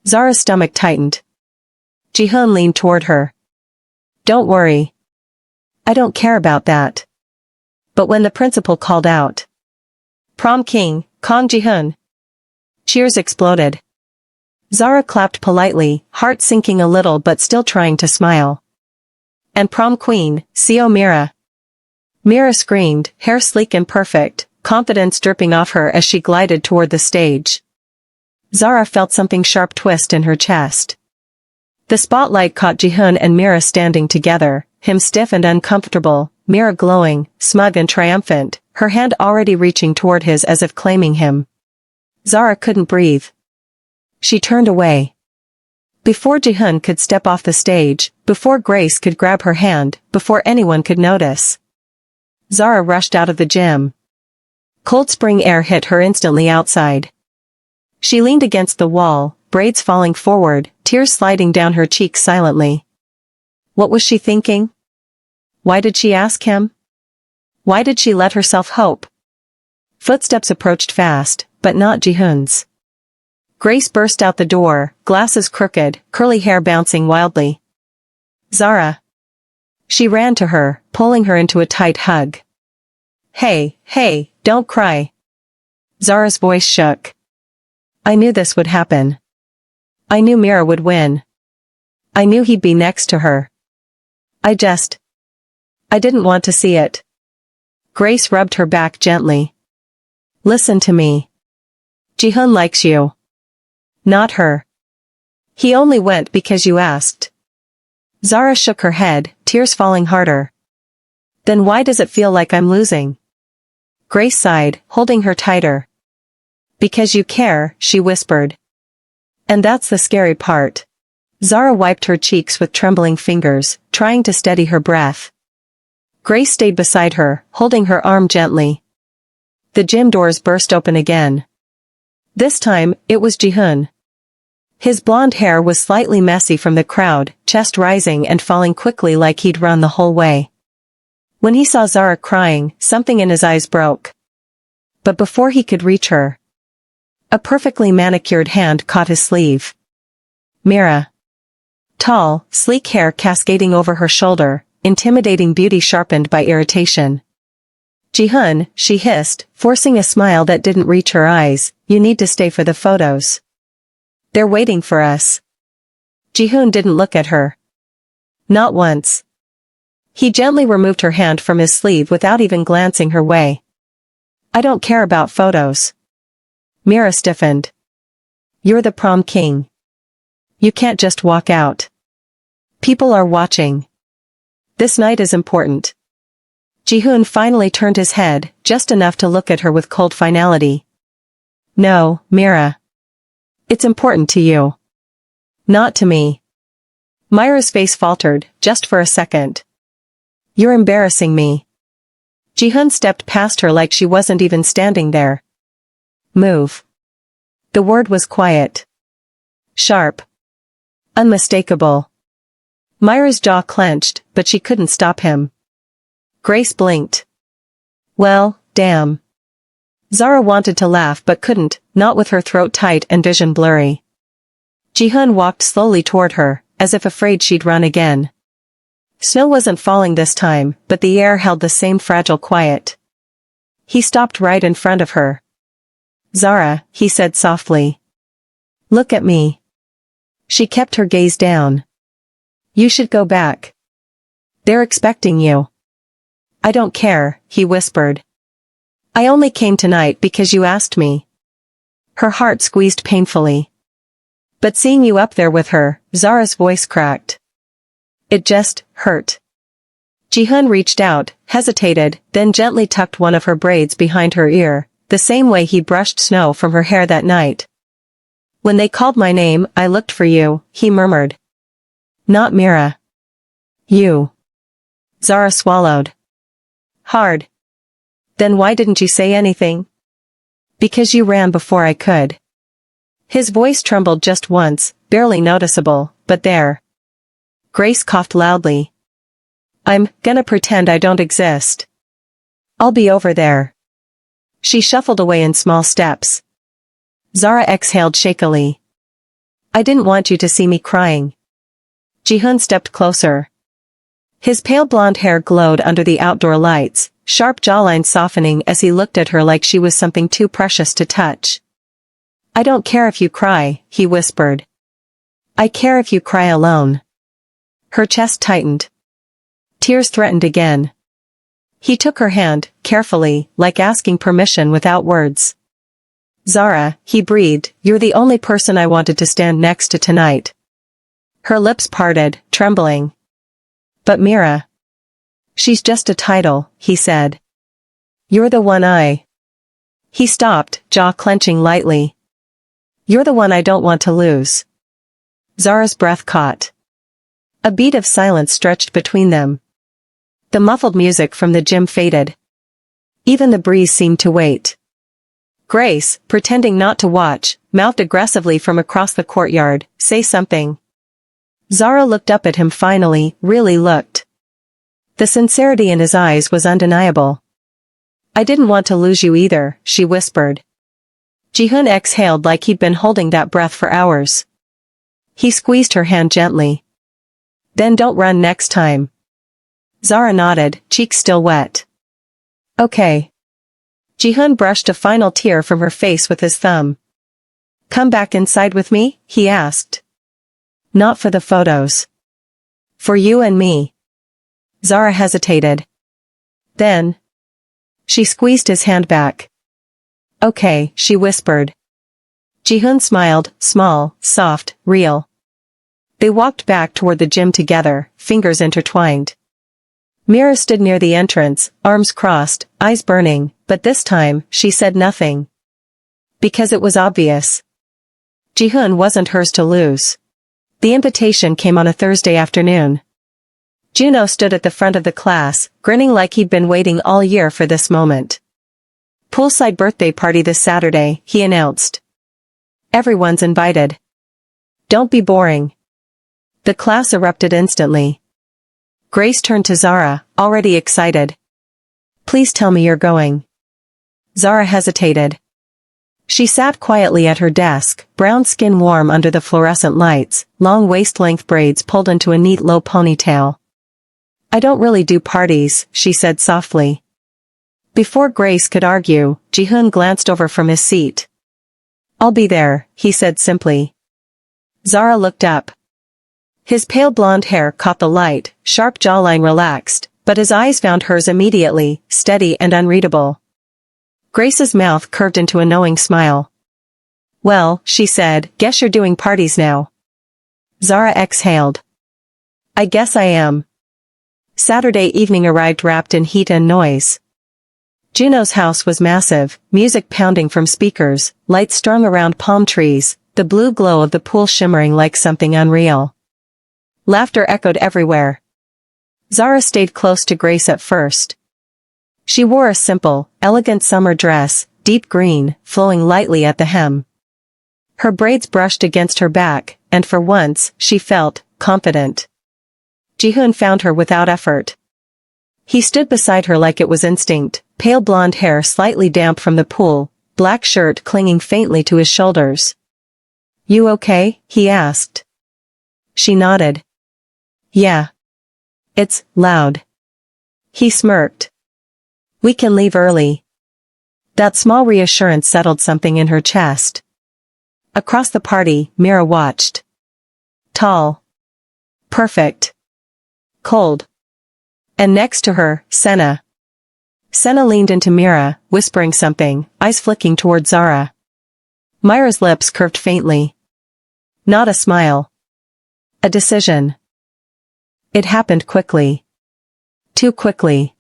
Zara's stomach tightened. Jihoon leaned toward her. Don't worry. I don't care about that. But when the principal called out, Prom king, Kang Jihoon. Cheers exploded. Zara clapped politely, heart sinking a little but still trying to smile. And prom queen, Seo Mira. Mira screamed, hair sleek and perfect, confidence dripping off her as she glided toward the stage. Zara felt something sharp twist in her chest. The spotlight caught Jihoon and Mira standing together, him stiff and uncomfortable, Mira glowing, smug and triumphant, her hand already reaching toward his as if claiming him. Zara couldn't breathe. She turned away. Before Jihoon could step off the stage, before Grace could grab her hand, before anyone could notice, Zara rushed out of the gym. Cold spring air hit her instantly outside. She leaned against the wall, braids falling forward, tears sliding down her cheeks silently. What was she thinking? Why did she ask him? Why did she let herself hope? Footsteps approached fast, but not Jihoon's. Grace burst out the door, glasses crooked, curly hair bouncing wildly. Zara. She ran to her, pulling her into a tight hug. Hey, don't cry. Zara's voice shook. I knew this would happen. I knew Mira would win. I knew he'd be next to her. I didn't want to see it. Grace rubbed her back gently. Listen to me. Jihoon likes you. Not her. He only went because you asked. Zara shook her head, tears falling harder. Then why does it feel like I'm losing? Grace sighed, holding her tighter. Because you care, she whispered. And that's the scary part. Zara wiped her cheeks with trembling fingers, trying to steady her breath. Grace stayed beside her, holding her arm gently. The gym doors burst open again. This time, it was Jihoon. His blonde hair was slightly messy from the crowd, chest rising and falling quickly like he'd run the whole way. When he saw Zara crying, something in his eyes broke. But before he could reach her, a perfectly manicured hand caught his sleeve. Mira. Tall, sleek hair cascading over her shoulder, intimidating beauty sharpened by irritation. Jihoon, she hissed, forcing a smile that didn't reach her eyes, you need to stay for the photos. They're waiting for us. Jihoon didn't look at her. Not once. He gently removed her hand from his sleeve without even glancing her way. I don't care about photos. Mira stiffened. You're the prom king. You can't just walk out. People are watching. This night is important. Jihoon finally turned his head, just enough to look at her with cold finality. No, Mira. It's important to you. Not to me. Myra's face faltered, just for a second. You're embarrassing me. Jihoon stepped past her like she wasn't even standing there. Move. The word was quiet. Sharp. Unmistakable. Myra's jaw clenched, but she couldn't stop him. Grace blinked. Well, damn. Zara wanted to laugh but couldn't, not with her throat tight and vision blurry. Jihoon walked slowly toward her, as if afraid she'd run again. Snow wasn't falling this time, but the air held the same fragile quiet. He stopped right in front of her. Zara, he said softly. Look at me. She kept her gaze down. You should go back. They're expecting you. I don't care, he whispered. I only came tonight because you asked me. Her heart squeezed painfully. But seeing you up there with her, Zara's voice cracked. It just hurt. Jihoon reached out, hesitated, then gently tucked one of her braids behind her ear, the same way he brushed snow from her hair that night. When they called my name, I looked for you, he murmured. Not Mira. You. Zara swallowed. Hard. Then why didn't you say anything? Because you ran before I could. His voice trembled just once, barely noticeable, but there. Grace coughed loudly. I'm gonna pretend I don't exist. I'll be over there. She shuffled away in small steps. Zara exhaled shakily. I didn't want you to see me crying. Jihoon stepped closer. His pale blonde hair glowed under the outdoor lights, sharp jawline softening as he looked at her like she was something too precious to touch. I don't care if you cry, he whispered. I care if you cry alone. Her chest tightened. Tears threatened again. He took her hand, carefully, like asking permission without words. Zara, he breathed, you're the only person I wanted to stand next to tonight. Her lips parted, trembling. But Mira. She's just a title, he said. You're the one I. He stopped, jaw clenching lightly. You're the one I don't want to lose. Zara's breath caught. A beat of silence stretched between them. The muffled music from the gym faded. Even the breeze seemed to wait. Grace, pretending not to watch, mouthed aggressively from across the courtyard, say something. Zara looked up at him finally, really looked. The sincerity in his eyes was undeniable. I didn't want to lose you either, she whispered. Jihoon exhaled like he'd been holding that breath for hours. He squeezed her hand gently. Then don't run next time. Zara nodded, cheeks still wet. Okay. Jihoon brushed a final tear from her face with his thumb. Come back inside with me? He asked. Not for the photos. For you and me. Zara hesitated. Then. She squeezed his hand back. Okay, she whispered. Jihoon smiled, small, soft, real. They walked back toward the gym together, fingers intertwined. Mira stood near the entrance, arms crossed, eyes burning, but this time, she said nothing. Because it was obvious. Jihoon wasn't hers to lose. The invitation came on a Thursday afternoon. Juno stood at the front of the class, grinning like he'd been waiting all year for this moment. Poolside birthday party this Saturday, he announced. Everyone's invited. Don't be boring. The class erupted instantly. Grace turned to Zara, already excited. Please tell me you're going. Zara hesitated. She sat quietly at her desk, brown skin warm under the fluorescent lights, long waist-length braids pulled into a neat low ponytail. I don't really do parties, she said softly. Before Grace could argue, Jihoon glanced over from his seat. I'll be there, he said simply. Zara looked up. His pale blonde hair caught the light, sharp jawline relaxed, but his eyes found hers immediately, steady and unreadable. Grace's mouth curved into a knowing smile. Well, she said, guess you're doing parties now. Zara exhaled. I guess I am. Saturday evening arrived wrapped in heat and noise. Juno's house was massive, music pounding from speakers, lights strung around palm trees, the blue glow of the pool shimmering like something unreal. Laughter echoed everywhere. Zara stayed close to Grace at first. She wore a simple, elegant summer dress, deep green, flowing lightly at the hem. Her braids brushed against her back, and for once, she felt confident. Jihoon found her without effort. He stood beside her like it was instinct, pale blonde hair slightly damp from the pool, black shirt clinging faintly to his shoulders. You okay? He asked. She nodded. Yeah. It's loud. He smirked. We can leave early. That small reassurance settled something in her chest. Across the party, Mira watched. Tall. Perfect. Cold. And next to her, Senna. Senna leaned into Mira, whispering something, eyes flicking toward Zara. Myra's lips curved faintly. Not a smile. A decision. It happened quickly. Too quickly.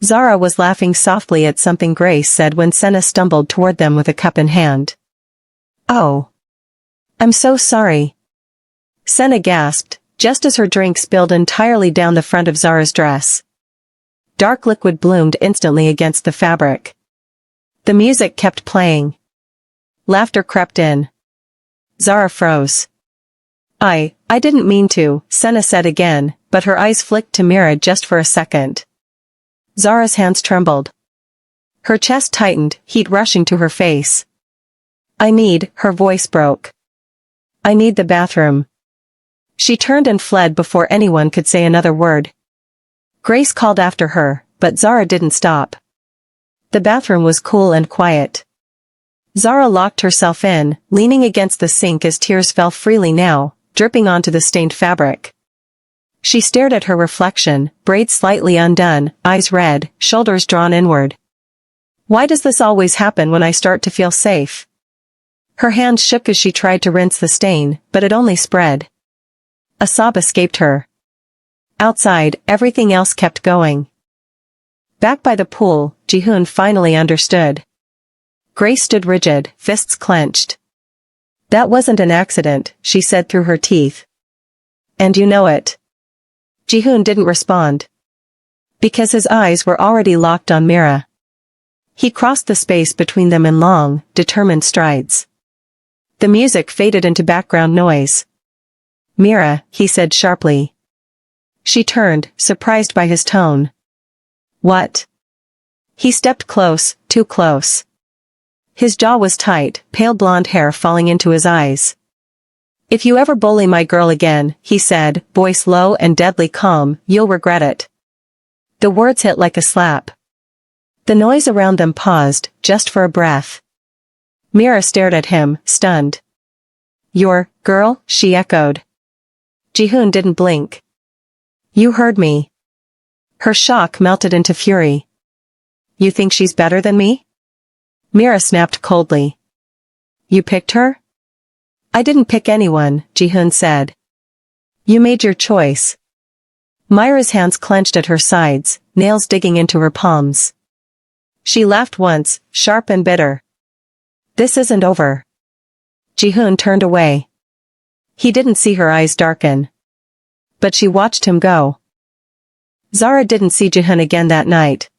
Zara was laughing softly at something Grace said when Senna stumbled toward them with a cup in hand. Oh. I'm so sorry. Senna gasped, just as her drink spilled entirely down the front of Zara's dress. Dark liquid bloomed instantly against the fabric. The music kept playing. Laughter crept in. Zara froze. I didn't mean to, Senna said again, but her eyes flicked to Mira just for a second. Zara's hands trembled. Her chest tightened, heat rushing to her face. Her voice broke. I need the bathroom. She turned and fled before anyone could say another word. Grace called after her, but Zara didn't stop. The bathroom was cool and quiet. Zara locked herself in, leaning against the sink as tears fell freely now, dripping onto the stained fabric. She stared at her reflection, braids slightly undone, eyes red, shoulders drawn inward. Why does this always happen when I start to feel safe? Her hands shook as she tried to rinse the stain, but it only spread. A sob escaped her. Outside, everything else kept going. Back by the pool, Jihoon finally understood. Grace stood rigid, fists clenched. That wasn't an accident, she said through her teeth. And you know it. Jihoon didn't respond. Because his eyes were already locked on Mira. He crossed the space between them in long, determined strides. The music faded into background noise. Mira, he said sharply. She turned, surprised by his tone. What? He stepped close, too close. His jaw was tight, pale blonde hair falling into his eyes. If you ever bully my girl again, he said, voice low and deadly calm, you'll regret it. The words hit like a slap. The noise around them paused, just for a breath. Mira stared at him, stunned. Your girl? She echoed. Jihoon didn't blink. You heard me. Her shock melted into fury. You think she's better than me? Mira snapped coldly. You picked her? I didn't pick anyone, Jihoon said. You made your choice. Myra's hands clenched at her sides, nails digging into her palms. She laughed once, sharp and bitter. This isn't over. Jihoon turned away. He didn't see her eyes darken. But she watched him go. Zara didn't see Jihoon again that night.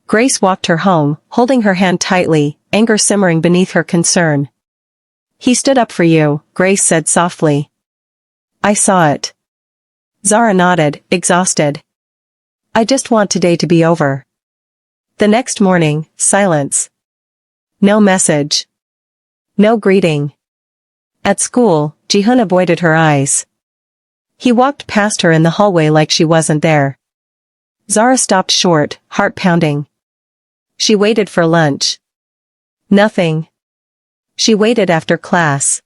Grace walked her home, holding her hand tightly, anger simmering beneath her concern. He stood up for you, Grace said softly. I saw it. Zara nodded, exhausted. I just want today to be over. The next morning, silence. No message. No greeting. At school, Jihoon avoided her eyes. He walked past her in the hallway like she wasn't there. Zara stopped short, heart pounding. She waited for lunch. Nothing. She waited after class.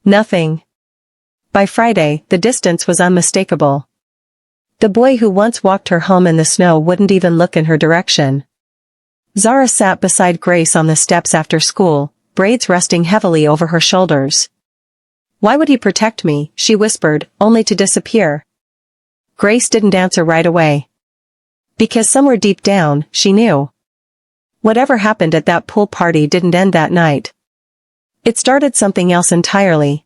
Nothing. By Friday, the distance was unmistakable. The boy who once walked her home in the snow wouldn't even look in her direction. Zara sat beside Grace on the steps after school, braids resting heavily over her shoulders. Why would he protect me, she whispered, only to disappear. Grace didn't answer right away. Because somewhere deep down, she knew. Whatever happened at that pool party didn't end that night. It started something else entirely.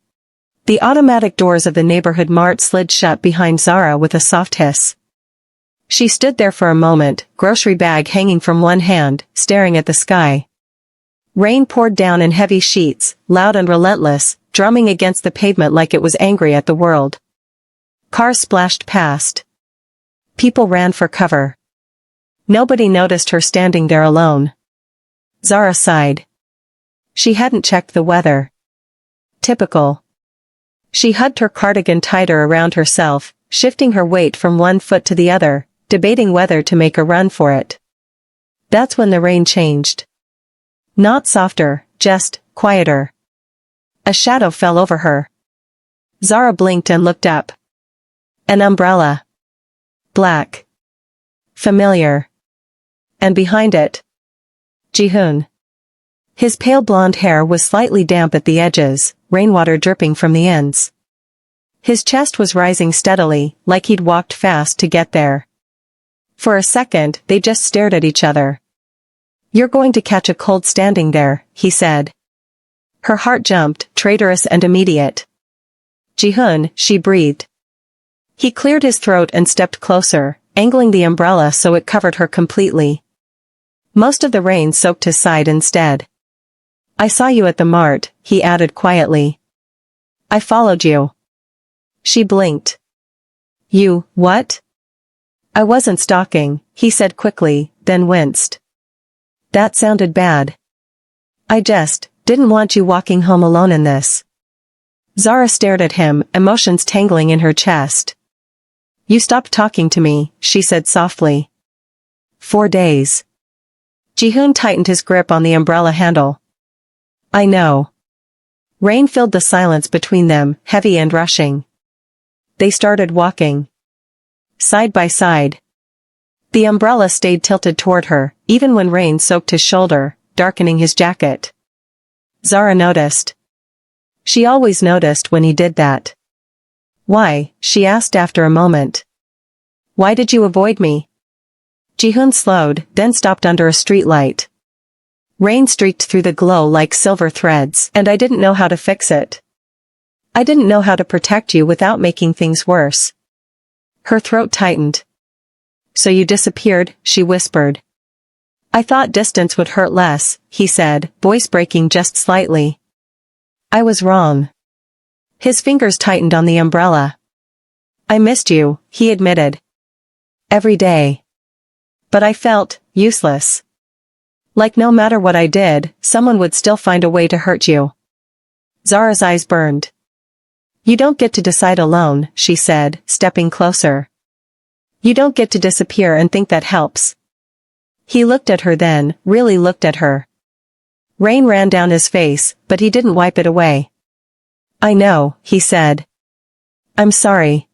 The automatic doors of the neighborhood mart slid shut behind Zara with a soft hiss. She stood there for a moment, grocery bag hanging from one hand, staring at the sky. Rain poured down in heavy sheets, loud and relentless, drumming against the pavement like it was angry at the world. Cars splashed past. People ran for cover. Nobody noticed her standing there alone. Zara sighed. She hadn't checked the weather. Typical. She hugged her cardigan tighter around herself, shifting her weight from one foot to the other, debating whether to make a run for it. That's when the rain changed. Not softer, just quieter. A shadow fell over her. Zara blinked and looked up. An umbrella. Black. Familiar. And behind it, Jihoon. His pale blonde hair was slightly damp at the edges, rainwater dripping from the ends. His chest was rising steadily, like he'd walked fast to get there. For a second, they just stared at each other. You're going to catch a cold standing there, he said. Her heart jumped, traitorous and immediate. Jihoon, she breathed. He cleared his throat and stepped closer, angling the umbrella so it covered her completely. Most of the rain soaked his side instead. I saw you at the mart, he added quietly. I followed you. She blinked. You, what? I wasn't stalking, he said quickly, then winced. That sounded bad. I just didn't want you walking home alone in this. Zara stared at him, emotions tangling in her chest. You stopped talking to me, she said softly. 4 days. Jihoon tightened his grip on the umbrella handle. I know. Rain filled the silence between them, heavy and rushing. They started walking. Side by side. The umbrella stayed tilted toward her, even when rain soaked his shoulder, darkening his jacket. Zara noticed. She always noticed when he did that. Why? She asked after a moment. Why did you avoid me? Jihoon slowed, then stopped under a streetlight. Rain streaked through the glow like silver threads, and I didn't know how to fix it. I didn't know how to protect you without making things worse. Her throat tightened. So you disappeared, she whispered. I thought distance would hurt less, he said, voice breaking just slightly. I was wrong. His fingers tightened on the umbrella. I missed you, he admitted. Every day. But I felt useless. Like no matter what I did, someone would still find a way to hurt you. Zara's eyes burned. You don't get to decide alone, she said, stepping closer. You don't get to disappear and think that helps. He looked at her then, really looked at her. Rain ran down his face, but he didn't wipe it away. "I know," he said. "I'm sorry."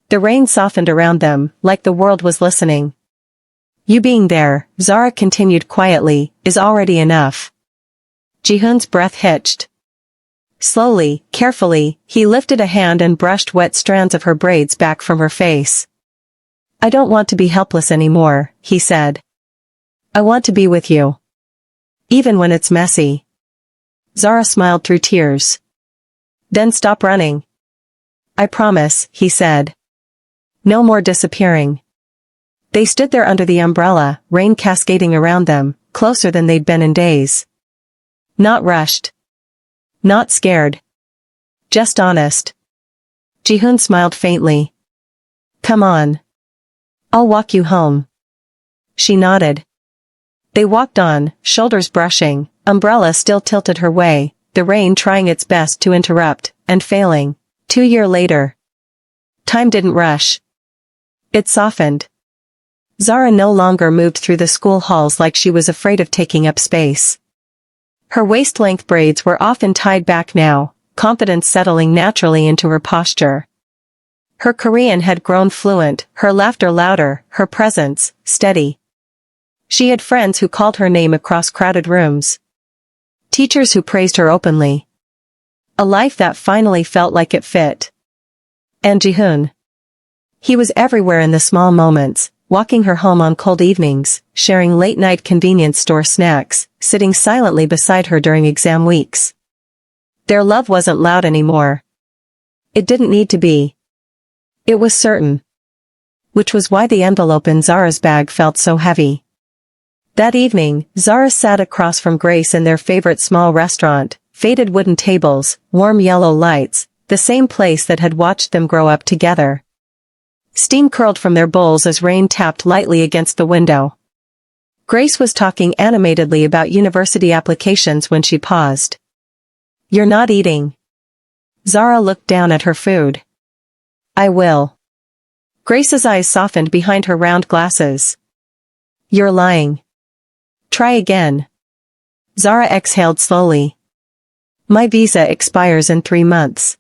The rain softened around them, like the world was listening. "You being there," Zara continued quietly, "is already enough." Jihoon's breath hitched. Slowly, carefully, he lifted a hand and brushed wet strands of her braids back from her face. "I don't want to be helpless anymore," he said. "I want to be with you. Even when it's messy." Zara smiled through tears. "Then stop running." "I promise," he said. "No more disappearing." They stood there under the umbrella, rain cascading around them, closer than they'd been in days. Not rushed. Not scared. Just honest. Jihoon smiled faintly. "Come on. I'll walk you home." She nodded. They walked on, shoulders brushing, umbrella still tilted her way, the rain trying its best to interrupt, and failing. 2 years later. Time didn't rush. It softened. Zara no longer moved through the school halls like she was afraid of taking up space. Her waist-length braids were often tied back now, confidence settling naturally into her posture. Her Korean had grown fluent, her laughter louder, her presence steady. She had friends who called her name across crowded rooms. Teachers who praised her openly. A life that finally felt like it fit. And Jihoon. He was everywhere in the small moments, walking her home on cold evenings, sharing late-night convenience store snacks, sitting silently beside her during exam weeks. Their love wasn't loud anymore. It didn't need to be. It was certain. Which was why the envelope in Zara's bag felt so heavy. That evening, Zara sat across from Grace in their favorite small restaurant, faded wooden tables, warm yellow lights, the same place that had watched them grow up together. Steam curled from their bowls as rain tapped lightly against the window. Grace was talking animatedly about university applications when she paused. "You're not eating." Zara looked down at her food. "I will." Grace's eyes softened behind her round glasses. "You're lying." "Try again." Zara exhaled slowly. "My visa expires in 3 months."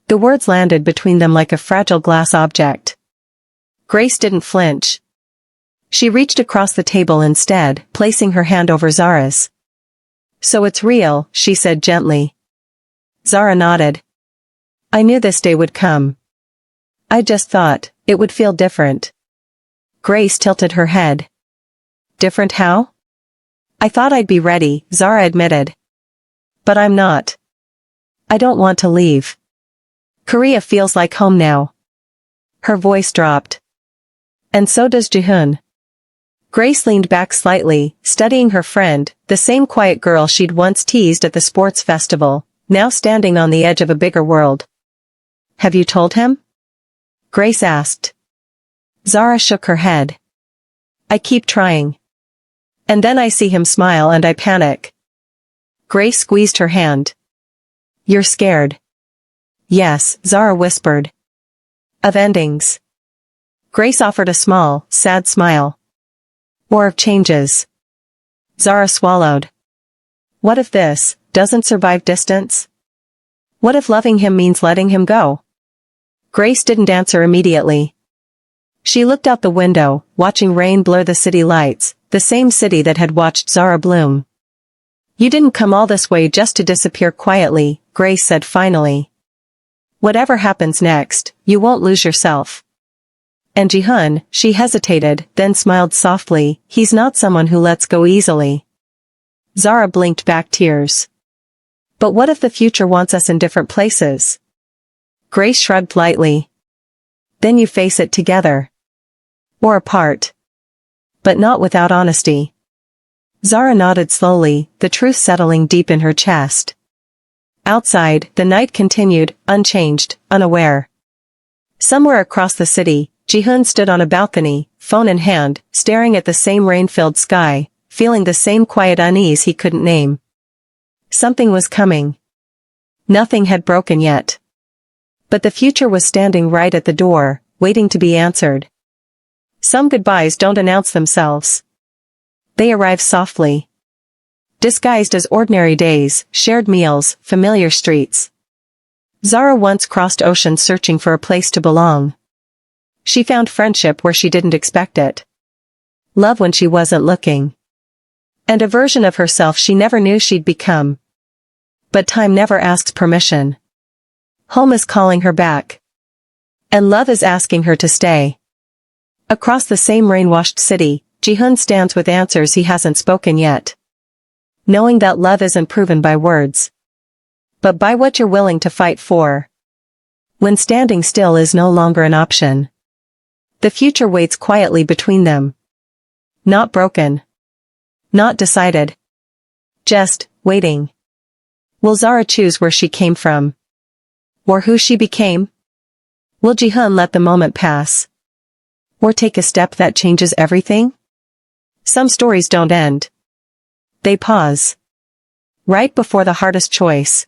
The words landed between them like a fragile glass object. Grace didn't flinch. She reached across the table instead, placing her hand over Zara's. "So it's real," she said gently. Zara nodded. "I knew this day would come. I just thought it would feel different." Grace tilted her head. "Different how?" "I thought I'd be ready," Zara admitted. "But I'm not. I don't want to leave. Korea feels like home now." Her voice dropped. "And so does Jihoon." Grace leaned back slightly, studying her friend, the same quiet girl she'd once teased at the sports festival, now standing on the edge of a bigger world. "Have you told him?" Grace asked. Zara shook her head. "I keep trying. And then I see him smile and I panic." Grace squeezed her hand. "You're scared." "Yes," Zara whispered. "Of endings." Grace offered a small, sad smile. "Or of changes." Zara swallowed. What if this doesn't survive distance? What if loving him means letting him go? Grace didn't answer immediately. She looked out the window, watching rain blur the city lights, the same city that had watched Zara bloom. "You didn't come all this way just to disappear quietly," Grace said finally. "Whatever happens next, you won't lose yourself." And Jihoon, she hesitated, then smiled softly, "He's not someone who lets go easily." Zara blinked back tears. "But what if the future wants us in different places?" Grace shrugged lightly. "Then you face it together. Or apart. But not without honesty." Zara nodded slowly, the truth settling deep in her chest. Outside, the night continued, unchanged, unaware. Somewhere across the city, Jihoon stood on a balcony, phone in hand, staring at the same rain-filled sky, feeling the same quiet unease he couldn't name. Something was coming. Nothing had broken yet. But the future was standing right at the door, waiting to be answered. Some goodbyes don't announce themselves. They arrive softly. disguised as ordinary days, shared meals, familiar streets. Zara once crossed oceans searching for a place to belong. She found friendship where she didn't expect it. Love when she wasn't looking. And a version of herself she never knew she'd become. But time never asks permission. Home is calling her back. And love is asking her to stay. Across the same rain-washed city, Jihoon stands with answers he hasn't spoken yet. Knowing that love isn't proven by words, but by what you're willing to fight for. When standing still is no longer an option. The future waits quietly between them. Not broken. Not decided. Just waiting. Will Zara choose where she came from? Or who she became? Will Jihoon let the moment pass? Or take a step that changes everything? Some stories don't end. They pause. Right before the hardest choice.